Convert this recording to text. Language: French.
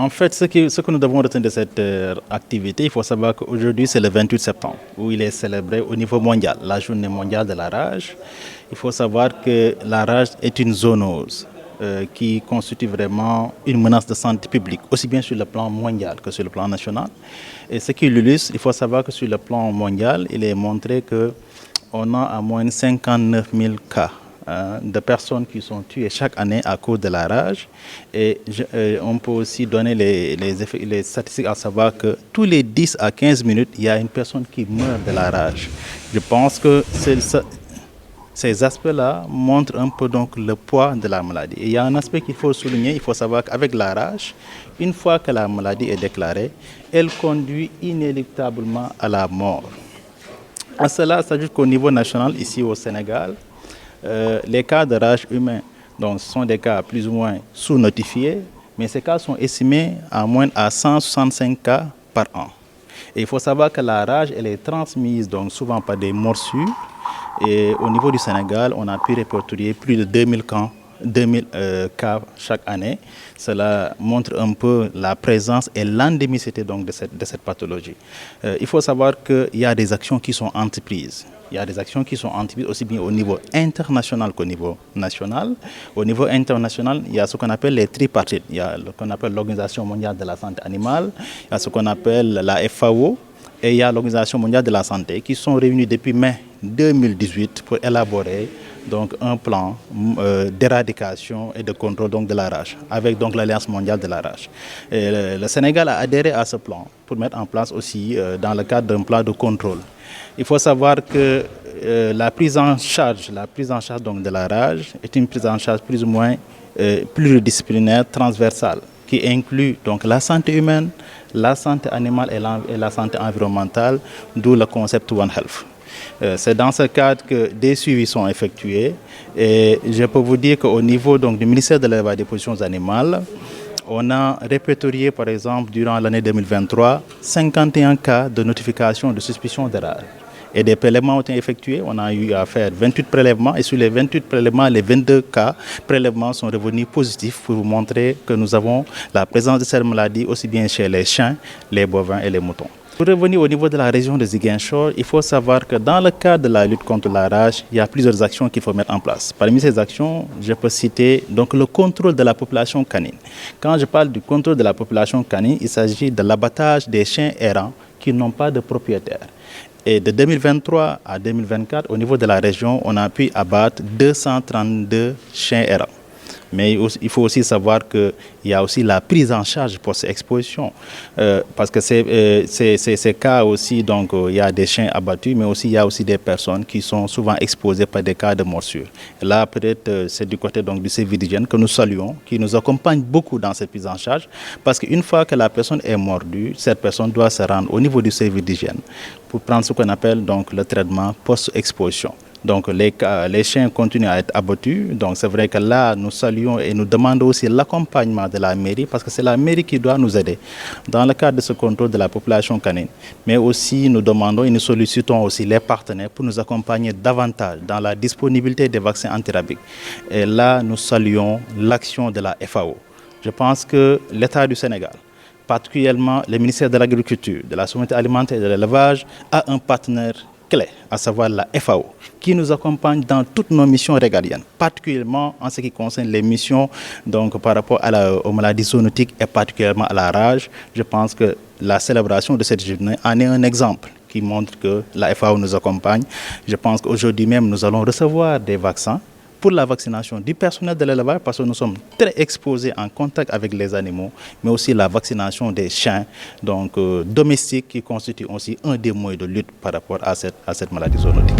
En fait, ce que nous devons retenir de cette activité, il faut savoir qu'aujourd'hui, c'est le 28 septembre, où il est célébré au niveau mondial, la journée mondiale de la rage. Il faut savoir que la rage est une zoonose qui constitue vraiment une menace de santé publique, aussi bien sur le plan mondial que sur le plan national. Et ce qui l'illustre, il faut savoir que sur le plan mondial, il est montré qu'on a à moins de 59 000 cas de personnes qui sont tuées chaque année à cause de la rage. Et on peut aussi donner les statistiques, à savoir que tous les 10 à 15 minutes, il y a une personne qui meurt de la rage. Je pense que ces aspects-là montrent un peu donc le poids de la maladie. Et il y a un aspect qu'il faut souligner, il faut savoir qu'avec la rage, une fois que la maladie est déclarée, elle conduit inéluctablement à la mort. À cela s'ajoute qu'au niveau national, ici au Sénégal, les cas de rage humain donc, sont des cas plus ou moins sous-notifiés, mais ces cas sont estimés à 165 cas par an. Et il faut savoir que la rage elle est transmise donc, souvent par des morsures. Et au niveau du Sénégal, on a pu répertorier plus de 2000 cas chaque année. Cela montre un peu la présence et l'endémicité donc de cette pathologie. Il faut savoir qu'il y a des actions qui sont entreprises. Il y a des actions qui sont entreprises aussi bien au niveau international qu'au niveau national. Au niveau international, il y a ce qu'on appelle les tripartites. Il y a ce qu'on appelle l'Organisation mondiale de la santé animale, il y a ce qu'on appelle la FAO et il y a l'Organisation mondiale de la santé qui sont réunis depuis mai 2018 pour élaborer donc, un plan d'éradication et de contrôle donc, de la rage, avec donc l'Alliance mondiale de la rage. Et le Sénégal a adhéré à ce plan pour mettre en place aussi dans le cadre d'un plan de contrôle. Il faut savoir que la prise en charge donc, de la rage est une prise en charge plus ou moins pluridisciplinaire, transversale, qui inclut donc, la santé humaine, la santé animale et la santé environnementale, d'où le concept One Health. C'est dans ce cadre que des suivis sont effectués et je peux vous dire qu'au niveau donc, du ministère de l'Élevage et des Productions animales, on a répertorié par exemple durant l'année 2023 51 cas de notification de suspicion de rage. Et des prélèvements ont été effectués, on a eu à faire 28 prélèvements et sur les 28 prélèvements, les 22 cas prélèvements sont revenus positifs pour vous montrer que nous avons la présence de cette maladie aussi bien chez les chiens, les bovins et les moutons. Pour revenir au niveau de la région de Ziguinchor, il faut savoir que dans le cadre de la lutte contre la rage, il y a plusieurs actions qu'il faut mettre en place. Parmi ces actions, je peux citer donc, le contrôle de la population canine. Quand je parle du contrôle de la population canine, il s'agit de l'abattage des chiens errants qui n'ont pas de propriétaire. Et de 2023 à 2024, au niveau de la région, on a pu abattre 232 chiens errants. Mais il faut aussi savoir qu'il y a aussi la prise en charge post-exposition. Parce que ces cas aussi, donc, il y a des chiens abattus, mais aussi il y a aussi des personnes qui sont souvent exposées par des cas de morsure. Et là, peut-être, c'est du côté donc, du service d'hygiène que nous saluons, qui nous accompagne beaucoup dans cette prise en charge. Parce qu'une fois que la personne est mordue, cette personne doit se rendre au niveau du service d'hygiène pour prendre ce qu'on appelle donc, le traitement post-exposition. Donc les chiens continuent à être abattus. Donc c'est vrai que là, nous saluons et nous demandons aussi l'accompagnement de la mairie parce que c'est la mairie qui doit nous aider dans le cadre de ce contrôle de la population canine. Mais aussi, nous demandons et nous sollicitons aussi les partenaires pour nous accompagner davantage dans la disponibilité des vaccins antirabiques. Et là, nous saluons l'action de la FAO. Je pense que l'État du Sénégal, particulièrement le ministère de l'Agriculture, de la Souveraineté alimentaire et de l'Élevage, a un partenaire clé, à savoir la FAO, qui nous accompagne dans toutes nos missions régaliennes, particulièrement en ce qui concerne les missions donc, par rapport aux maladies zoonotiques et particulièrement à la rage. Je pense que la célébration de cette journée en est un exemple qui montre que la FAO nous accompagne. Je pense qu'aujourd'hui même, nous allons recevoir des vaccins pour la vaccination du personnel de l'élevage parce que nous sommes très exposés en contact avec les animaux, mais aussi la vaccination des chiens donc, domestiques qui constituent aussi un des moyens de lutte par rapport à cette maladie zoonotique.